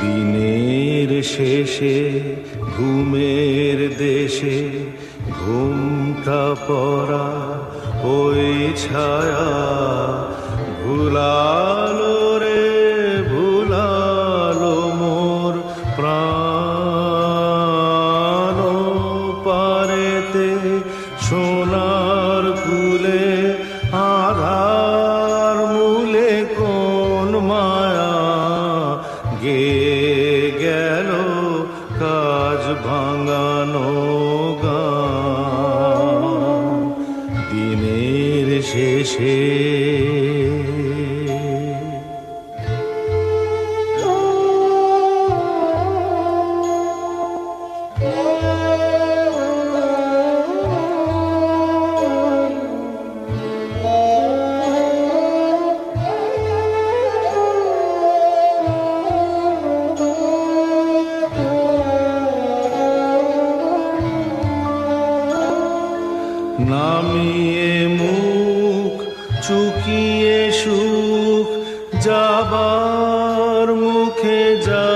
দিনের শেষে ঘুমের দেশে ঘুমটা পড়া ওই ছায়া ভুলালো রে ভুলালো মোর প্রাণ পারেতে সোনার কুলে আধার মূলে কোন মায়া গে গেল কাজ ভাঙানো গান দিনের শেষে। নামিয়ে মুখ চুকিয়ে সুখ যাবার মুখে যা